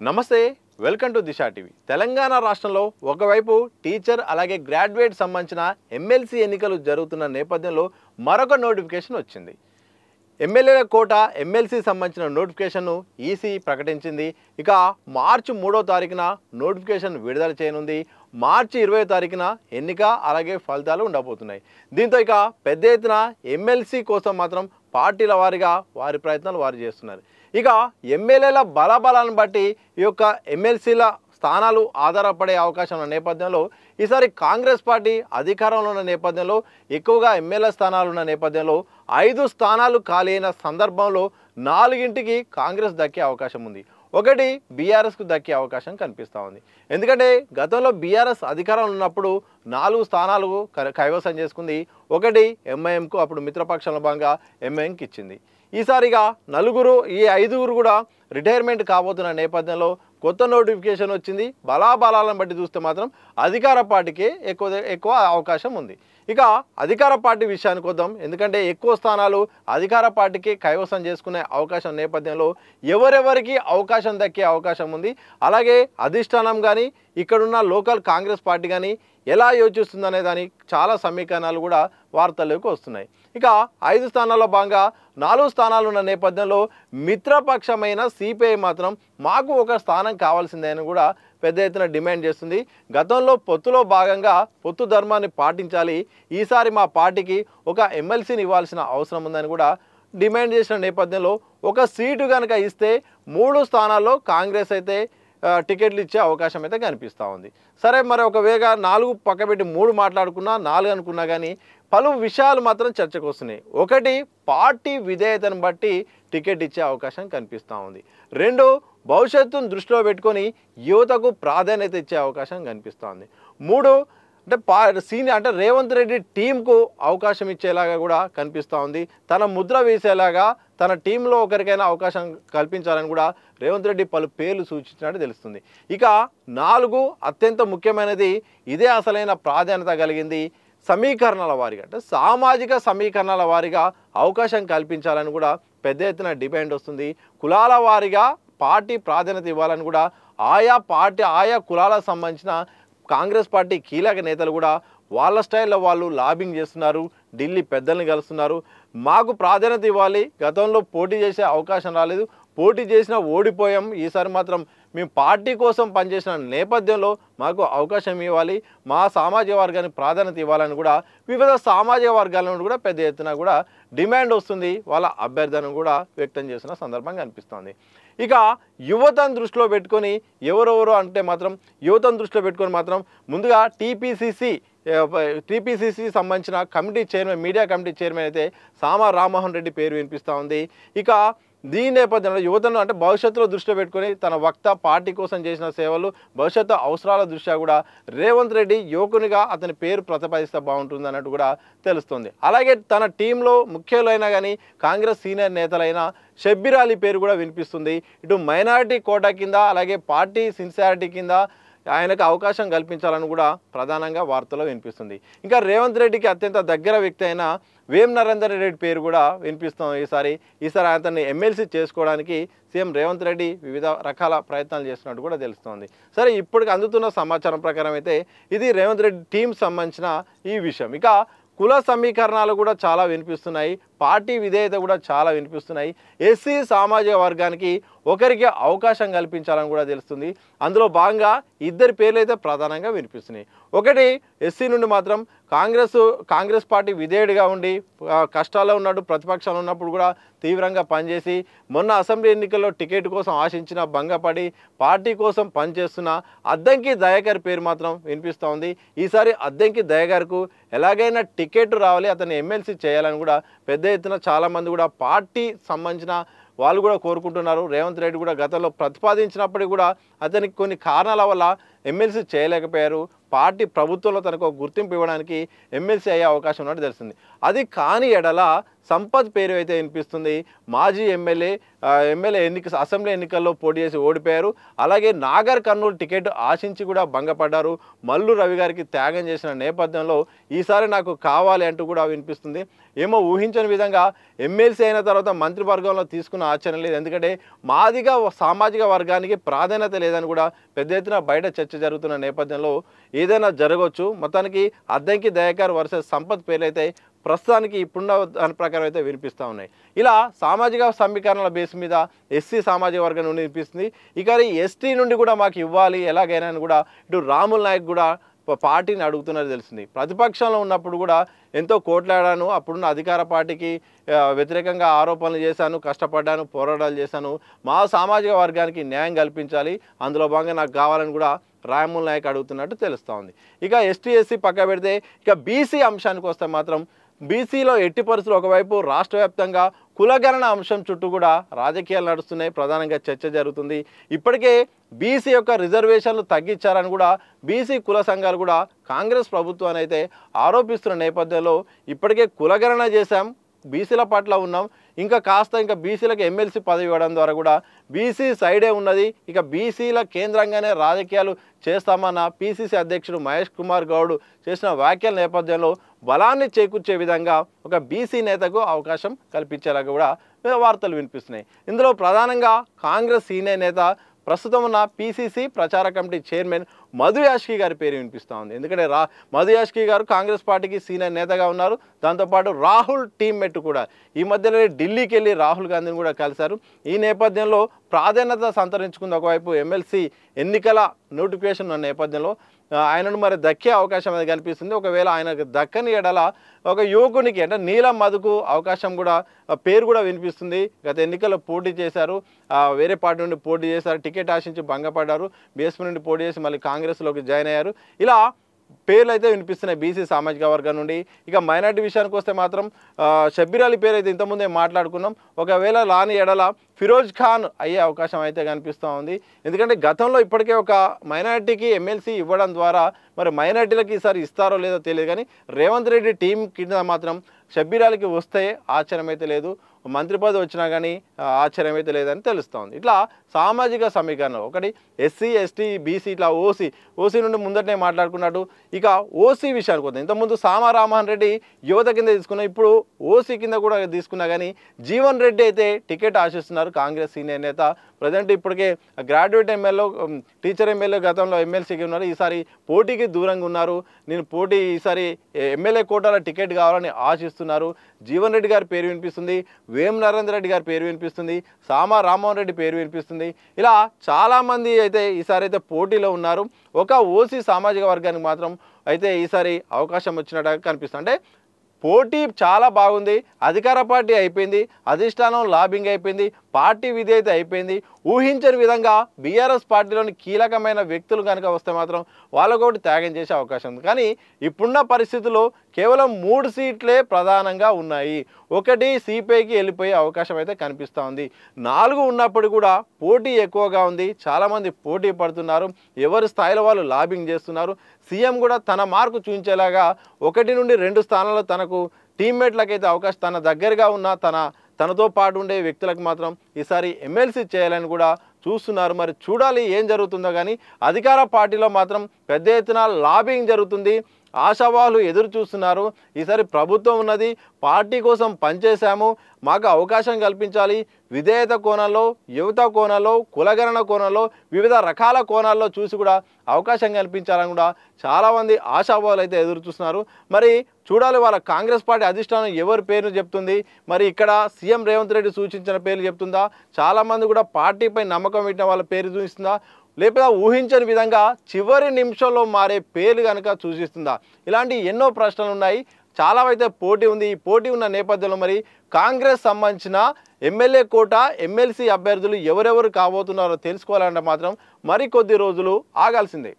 నమస్తే welcome to Disha TV Telangana రాష్ట్రంలో ఒకవైపు టీచర్ అలాగే గ్రాడ్యుయేట్ సంబంధించిన ఎమ్మెల్సీ ఎన్నికలు జరుగుతున్న నేపథ్యంలో మరొక నోటిఫికేషన్ వచ్చింది. ఎమ్మెల్యేల కోట ఎమ్మెల్సీ సంబంధించిన నోటిఫికేషన్ను ఈసీ ప్రకటించింది. ఇక మార్చి 3వ తారీఖున నోటిఫికేషన్ విడుదల చేయనుంది. మార్చి 20వ తారీఖున ఎన్నిక అలాగే ఫలితాలు ఉండబోతున్నాయి. దీంతో ఇక పెద్ద ఎత్తున ఎమ్మెల్సీ కోసం మాత్రం పార్టీల వారీగా వారి ప్రయత్నాలు వారు చేస్తున్నారు. ఇక ఎమ్మెల్యేల బలాబలాన్ని బట్టి ఈ యొక్క ఎమ్మెల్సీల స్థానాలు ఆధారపడే అవకాశం ఉన్న నేపథ్యంలో ఈసారి కాంగ్రెస్ పార్టీ అధికారంలో ఉన్న నేపథ్యంలో ఎక్కువగా ఎమ్మెల్యే స్థానాలు ఉన్న నేపథ్యంలో 5 స్థానాలు ఖాళీ అయిన సందర్భంలో 4కి కాంగ్రెస్ దక్కే అవకాశం ఉంది. 1 బీఆర్ఎస్కు దక్కే అవకాశం కనిపిస్తూ ఉంది. ఎందుకంటే గతంలో బీఆర్ఎస్ అధికారంలో ఉన్నప్పుడు 4 స్థానాలు కైవసం చేసుకుంది. 1 ఎంఐఎంకు అప్పుడు మిత్రపక్షంలో భాగంగా ఎంఐఎంకి ఇచ్చింది. ఈసారిగా ఈ 5 కూడా రిటైర్మెంట్ కాబోతున్న నేపథ్యంలో కొత్త నోటిఫికేషన్ వచ్చింది. బలాబలాలను బట్టి చూస్తే మాత్రం అధికార పార్టీకి ఎక్కువ అవకాశం ఉంది. ఇక అధికార పార్టీ విషయానికి వద్దాం. ఎందుకంటే ఎక్కువ స్థానాలు అధికార పార్టీకి కైవసం చేసుకునే అవకాశం నేపథ్యంలో ఎవరెవరికి అవకాశం దక్కే అవకాశం ఉంది, అలాగే అధిష్టానం కానీ ఇక్కడున్న లోకల్ కాంగ్రెస్ పార్టీ కానీ ఎలా యోచిస్తుందనే దాని చాలా సమీకరణాలు కూడా వార్తల్లోకి వస్తున్నాయి. ఇక 5 స్థానాల్లో భాగంగా 4 స్థానాలు ఉన్న నేపథ్యంలో మిత్రపక్షమైన సిపిఐ మాత్రం మాకు ఒక స్థానం కావాల్సిందే అని కూడా పెద్ద ఎత్తున డిమాండ్ చేస్తుంది. గతంలో పొత్తులో భాగంగా పొత్తు ధర్మాన్ని పాటించాలి, ఈసారి మా పార్టీకి ఒక ఎమ్మెల్సీని ఇవ్వాల్సిన అవసరం ఉందని కూడా డిమాండ్ చేసిన నేపథ్యంలో ఒక సీటు కనుక ఇస్తే 3 స్థానాల్లో కాంగ్రెస్ అయితే టికెట్లు ఇచ్చే అవకాశం అయితే కనిపిస్తూ ఉంది. సరే, మరి ఒకవేళ 4 పక్కబెట్టి 3 మాట్లాడుకున్నా 4 అనుకున్నా కానీ పలు విషయాలు మాత్రం చర్చకు వస్తున్నాయి. 1 పార్టీ విధేయతను బట్టి టికెట్ ఇచ్చే అవకాశం కనిపిస్తూ ఉంది. 2 భవిష్యత్తును దృష్టిలో పెట్టుకొని యువతకు ప్రాధాన్యత ఇచ్చే అవకాశం కనిపిస్తూ ఉంది. 3 అంటే రేవంత్ రెడ్డి టీంకు అవకాశం ఇచ్చేలాగా కూడా కనిపిస్తూ ఉంది. తన ముద్ర వేసేలాగా తన టీంలో ఒకరికైనా అవకాశం కల్పించాలని కూడా రేవంత్ రెడ్డి పలు పేర్లు సూచించినట్టు తెలుస్తుంది. ఇక 4 అత్యంత ముఖ్యమైనది, ఇదే అసలైన ప్రాధాన్యత కలిగింది, సమీకరణాల వారీగా అంటే సామాజిక సమీకరణాల వారీగా అవకాశం కల్పించాలని కూడా పెద్ద ఎత్తున డిమాండ్ వస్తుంది. కులాల వారీగా పార్టీ ప్రాధాన్యత ఇవ్వాలని కూడా ఆయా కులాలకు సంబంధించిన కాంగ్రెస్ పార్టీ కీలక నేతలు కూడా వాళ్ళ స్టైల్లో వాళ్ళు లాబింగ్ చేస్తున్నారు, ఢిల్లీ పెద్దల్ని కలుస్తున్నారు. మాకు ప్రాధాన్యత ఇవ్వాలి, గతంలో పోటీ చేసే అవకాశం రాలేదు, పోటీ చేసినా ఓడిపోయాం, ఈసారి మాత్రం మేము పార్టీ కోసం పనిచేసిన నేపథ్యంలో మాకు అవకాశం ఇవ్వాలి, మా సామాజిక వర్గానికి ప్రాధాన్యత ఇవ్వాలని కూడా వివిధ సామాజిక వర్గాల నుండి కూడా పెద్ద ఎత్తున కూడా డిమాండ్ వస్తుంది. వాళ్ళ అభ్యర్థనను కూడా వ్యక్తం చేసిన సందర్భం కనిపిస్తోంది. ఇక యువతను దృష్టిలో పెట్టుకొని ఎవరెవరు అంటే మాత్రం యువతను దృష్టిలో పెట్టుకొని మాత్రం ముందుగా టీపీసీసీ సంబంధించిన committee chairman, media committee chairman అయితే సామా రామ్మోహన్ రెడ్డి పేరు వినిపిస్తూ ఉంది. ఇక దీని నేపథ్యంలో యువతను అంటే భవిష్యత్తులో దృష్టిలో పెట్టుకొని తన వక్త పార్టీ కోసం చేసిన సేవలు, భవిష్యత్తు అవసరాల దృష్ట్యా కూడా రేవంత్ రెడ్డి యువకునిగా అతని పేరు ప్రతిపాదిస్తే బాగుంటుంది అన్నట్టు కూడా తెలుస్తుంది. అలాగే తన టీంలో ముఖ్యులైన కానీ కాంగ్రెస్ సీనియర్ నేతలైన షబ్బీర్ అలీ పేరు కూడా వినిపిస్తుంది. ఇటు మైనారిటీ కోటా కింద అలాగే పార్టీ సిన్సియారిటీ కింద ఆయనకు అవకాశం కల్పించాలని కూడా ప్రధానంగా వార్తలో వినిపిస్తుంది. ఇంకా రేవంత్ రెడ్డికి అత్యంత దగ్గర వ్యక్తి అయిన వేం నరేందర్ రెడ్డి పేరు కూడా వినిపిస్తుంది. ఈసారి అతన్ని ఎమ్మెల్సీ చేసుకోవడానికి సీఎం రేవంత్ రెడ్డి వివిధ రకాల ప్రయత్నాలు చేస్తున్నట్టు కూడా తెలుస్తోంది. సరే, ఇప్పటికి అందుతున్న సమాచారం ప్రకారం అయితే ఇది రేవంత్ రెడ్డి టీం సంబంధించిన ఈ విషయం. ఇక కుల సమీకరణాలు కూడా చాలా వినిపిస్తున్నాయి, పార్టీ విధేయత కూడా చాలా వినిపిస్తున్నాయి. ఎస్సీ సామాజిక వర్గానికి ఒకరికి అవకాశం కల్పించాలని కూడా తెలుస్తుంది. అందులో భాగంగా 2 పేర్లు అయితే ప్రధానంగా వినిపిస్తున్నాయి. 1 ఎస్సీ నుండి మాత్రం కాంగ్రెస్ పార్టీ విధేయుడిగా ఉండి కష్టాల్లో ఉన్నట్టు ప్రతిపక్షంలో ఉన్నప్పుడు కూడా తీవ్రంగా పనిచేసి మొన్న అసెంబ్లీ ఎన్నికల్లో టికెట్ కోసం ఆశించిన భంగపడి పార్టీ కోసం పనిచేస్తున్న అద్దంకి దయాకర్ పేరు మాత్రం వినిపిస్తూ ఉంది. ఈసారి అద్దంకి దయాకర్కు ఎలాగైనా టికెట్ రావాలి, అతన్ని ఎమ్మెల్సీ చేయాలని కూడా పెద్ద ఎత్తున చాలామంది కూడా పార్టీ సంబంధించిన వాళ్ళు కూడా కోరుకుంటున్నారు. రేవంత్ రెడ్డి కూడా గతంలో ప్రతిపాదించినప్పటికీ కూడా అతనికి కొన్ని కారణాల వల్ల ఎమ్మెల్సీ చేయలేకపోయారు. పార్టీ ప్రభుత్వంలో తనకు గుర్తింపు ఇవ్వడానికి ఎమ్మెల్సీ అయ్యే అవకాశం ఉన్నట్టు తెలిసింది. అది కాని ఎడల సంపత్ పేరు అయితే వినిపిస్తుంది. మాజీ ఎమ్మెల్యే అసెంబ్లీ ఎన్నికల్లో పోటీ చేసి ఓడిపోయారు. అలాగే నాగర్ కర్నూలు టికెట్ ఆశించి కూడా భంగపడ్డారు. మల్లు రవి గారికి త్యాగం చేసిన నేపథ్యంలో ఈసారి నాకు కావాలి అంటూ కూడా వినిపిస్తుంది. ఏమో ఊహించని విధంగా ఎమ్మెల్సీ అయిన తర్వాత మంత్రివర్గంలో తీసుకున్న ఆశ్చర్యం లేదు. ఎందుకంటే మాదిగా సామాజిక వర్గానికి ప్రాధాన్యత లేదని కూడా పెద్ద ఎత్తున బయట చర్చ జరుగుతున్న నేపథ్యంలో ఏదైనా జరగవచ్చు. మొత్తానికి అద్దంకి దయాకర్ వర్సెస్ సంపత్ పేర్లు అయితే ప్రస్తుతానికి ఇప్పుడున్న దాని ప్రకారం అయితే వినిపిస్తూ ఉన్నాయి. ఇలా సామాజిక సమీకరణల బేస్ మీద ఎస్సీ సామాజిక వర్గం నుండి వినిపిస్తుంది. ఇక ఎస్టీ నుండి కూడా మాకు ఇవ్వాలి ఎలాగైనా అని కూడా ఇటు రాముల్ నాయక్ కూడా పార్టీని అడుగుతున్నది తెలిసింది. ప్రతిపక్షంలో ఉన్నప్పుడు కూడా ఎంతో కోట్లాడాను, అప్పుడున్న అధికార పార్టీకి వ్యతిరేకంగా ఆరోపణలు చేశాను, కష్టపడ్డాను, పోరాటాలు చేశాను, మా సామాజిక వర్గానికి న్యాయం కల్పించాలి, అందులో భాగంగా నాకు కావాలని కూడా రాముల్ నాయక్ అడుగుతున్నట్టు తెలుస్తూ ఉంది. ఇక ఎస్టీ ఎస్సీ పక్క పెడితే ఇక బీసీ అంశానికి వస్తే మాత్రం బీసీలో ఎట్టి పరిస్థితులు ఒకవైపు రాష్ట్ర వ్యాప్తంగా కులగణన అంశం చుట్టూ కూడా రాజకీయాలు నడుస్తున్నాయి. ప్రధానంగా చర్చ జరుగుతుంది. ఇప్పటికే బీసీ యొక్క రిజర్వేషన్లు తగ్గించారని కూడా బీసీ కుల సంఘాలు కూడా కాంగ్రెస్ ప్రభుత్వాన్ని అయితే ఆరోపిస్తున్న నేపథ్యంలో ఇప్పటికే కులగణన చేశాం, బీసీల పట్ల ఉన్నాం, ఇంకా బీసీలకు ఎమ్మెల్సీ పదవి ఇవ్వడం ద్వారా కూడా బీసీ సైడే ఉన్నది, ఇక బీసీల కేంద్రంగానే రాజకీయాలు చేస్తామన్న పీసీసీ అధ్యక్షుడు మహేష్ కుమార్ గౌడ్ చేసిన వ్యాఖ్యల నేపథ్యంలో బలాన్ని చేకూర్చే విధంగా ఒక బీసీ నేతకు అవకాశం కల్పించేలాగా కూడా వార్తలు వినిపిస్తున్నాయి. ఇందులో ప్రధానంగా కాంగ్రెస్ సీనియర్ నేత ప్రస్తుతం ఉన్న పీసీసీ ప్రచార కమిటీ చైర్మన్ మధు యాష్కి గారి పేరు వినిపిస్తూ ఉంది. ఎందుకంటే మధు యాష్కి గారు కాంగ్రెస్ పార్టీకి సీనియర్ నేతగా ఉన్నారు. దాంతోపాటు రాహుల్ టీమ్మేట్ కూడా ఈ మధ్యలో ఢిల్లీకి వెళ్ళి రాహుల్ గాంధీని కూడా కలిశారు. ఈ నేపథ్యంలో ప్రాధాన్యత సంతరించుకుంది ఒకవైపు ఎమ్మెల్సీ ఎన్నికల నోటిఫికేషన్ ఉన్న నేపథ్యంలో ఆయనను మరి దక్కే అవకాశం అనేది కనిపిస్తుంది. ఒకవేళ ఆయనకు దక్కని ఎడల ఒక యువకునికి అంటే నీలం మధుకు అవకాశం కూడా పేరు కూడా వినిపిస్తుంది. గత ఎన్నికల్లో పోటీ చేశారు, వేరే పార్టీ నుండి పోటీ చేశారు, టికెట్ ఆశించి భంగపడ్డారు, బీఎస్పీ నుండి పోటీ చేసి మళ్ళీ కాంగ్రెస్లోకి జాయిన్ అయ్యారు. ఇలా పేర్లు అయితే వినిపిస్తున్నాయి బీసీ సామాజిక వర్గం నుండి. ఇక మైనార్టీ విషయానికి వస్తే మాత్రం షబ్బీర్ అలీ పేరు అయితే ఇంతకుముందే మాట్లాడుకున్నాం. ఒకవేళ లాని ఎడల ఫిరోజ్ ఖాన్ అయ్యే అవకాశం అయితే కనిపిస్తూ ఉంది. ఎందుకంటే గతంలో ఇప్పటికే ఒక మైనార్టీకి ఎమ్మెల్సీ ఇవ్వడం ద్వారా మరి మైనార్టీలకు ఈసారి ఇస్తారో లేదో తెలియదు, కానీ రేవంత్ రెడ్డి టీం కింద మాత్రం షబ్బీర్ అలీకి వస్తే ఆశ్చర్యం అయితే లేదు, మంత్రి పదవి వచ్చినా కానీ ఆశ్చర్యం అయితే లేదని తెలుస్తూ ఉంది. ఇట్లా సామాజిక సమీకరణ ఒకటి ఎస్సీ ఎస్టీ బీసీ ఇట్లా ఓసీ నుండి ముందటనే మాట్లాడుకున్నట్టు. ఇక ఓసీ విషయానికి వద్దాం. ఇంతకుముందు సామారామోహన్ రెడ్డి యువత కింద తీసుకున్నా, ఇప్పుడు ఓసీ కింద కూడా తీసుకున్నా కానీ జీవన్ రెడ్డి అయితే టికెట్ ఆశిస్తున్నారు. కాంగ్రెస్ సీనియర్ నేత ప్రజెంట్ ఇప్పటికే గ్రాడ్యుయేట్ టీచర్ ఎమ్మెల్యే గతంలో ఎమ్మెల్సీకి ఉన్నారు, ఈసారి పోటీకి దూరంగా ఉన్నారు. నేను ఈసారి ఎమ్మెల్యే కోటాల టికెట్ కావాలని ఆశిస్తున్నారు. జీవన్ రెడ్డి గారి పేరు వినిపిస్తుంది, వేం నరేందర్ రెడ్డి గారి పేరు వినిపిస్తుంది, సామా రామ్మోహన్ రెడ్డి పేరు వినిపిస్తుంది. ఇలా చాలామంది అయితే ఈసారి అయితే పోటీలో ఉన్నారు. ఒక ఓసీ సామాజిక వర్గానికి మాత్రం అయితే ఈసారి అవకాశం వచ్చినట్టుగా కనిపిస్తుంది. అంటే పోటీ చాలా బాగుంది, అధికార పార్టీ అయిపోయింది, అధిష్టానం లాబింగ్ అయిపోయింది, పార్టీ విధేయత అయిపోయింది. ఊహించని విధంగా బీఆర్ఎస్ పార్టీలోని కీలకమైన వ్యక్తులు కనుక వస్తే మాత్రం వాళ్ళకొకటి త్యాగం చేసే అవకాశం ఉంది. కానీ ఇప్పుడున్న పరిస్థితుల్లో కేవలం 3 సీట్లే ప్రధానంగా ఉన్నాయి. ఒకటి సిపిఐకి వెళ్ళిపోయే అవకాశం అయితే కనిపిస్తూ ఉంది. 4 ఉన్నప్పుడు కూడా పోటీ ఎక్కువగా ఉంది, చాలామంది పోటీ పడుతున్నారు, ఎవరి స్థాయిలో వాళ్ళు లాబింగ్ చేస్తున్నారు. సీఎం కూడా తన మార్కు చూపించేలాగా 1 నుండి 2 స్థానాల్లో తనకు టీమ్మేట్లకైతే అవకాశం, తన దగ్గరగా ఉన్న తనతో పాటు ఉండే వ్యక్తులకు మాత్రం ఈసారి ఎమ్మెల్సీ చేయాలని కూడా చూస్తున్నారు. మరి చూడాలి ఏం జరుగుతుందో. కానీ అధికార పార్టీలో మాత్రం పెద్ద ఎత్తున లాబింగ్ జరుగుతుంది, ఆశావాహులు ఎదురు చూస్తున్నారు. ఈసారి ప్రభుత్వం ఉన్నది, పార్టీ కోసం పనిచేశాము, మాకు అవకాశం కల్పించాలి, విధేయత కోణంలో, యువత కోణంలో, కులగణన కోణంలో, వివిధ రకాల కోణాల్లో చూసి కూడా అవకాశం కల్పించాలని కూడా చాలామంది ఆశావాహులు అయితే ఎదురు చూస్తున్నారు. మరి చూడాలి వాళ్ళ కాంగ్రెస్ పార్టీ అధిష్టానం ఎవరి పేరును చెప్తుంది, మరి ఇక్కడ సీఎం రేవంత్ రెడ్డి సూచించిన పేర్లు చెప్తుందా, చాలామంది కూడా పార్టీపై నమ్మకం పెట్టిన వాళ్ళ పేరు చూపిస్తుందా, లేకపోతే ఊహించని విధంగా చివరి నిమిషంలో మారే పేర్లు కనుక సూచిస్తుందా, ఇలాంటి ఎన్నో ప్రశ్నలు ఉన్నాయి. చాలా అయితే పోటీ ఉంది. ఈ పోటీ ఉన్న నేపథ్యంలో మరి కాంగ్రెస్ సంబంధించిన ఎమ్మెల్యే కోట ఎమ్మెల్సీ అభ్యర్థులు ఎవరెవరు కాబోతున్నారో తెలుసుకోవాలంటే మాత్రం మరికొద్ది రోజులు ఆగాల్సిందే.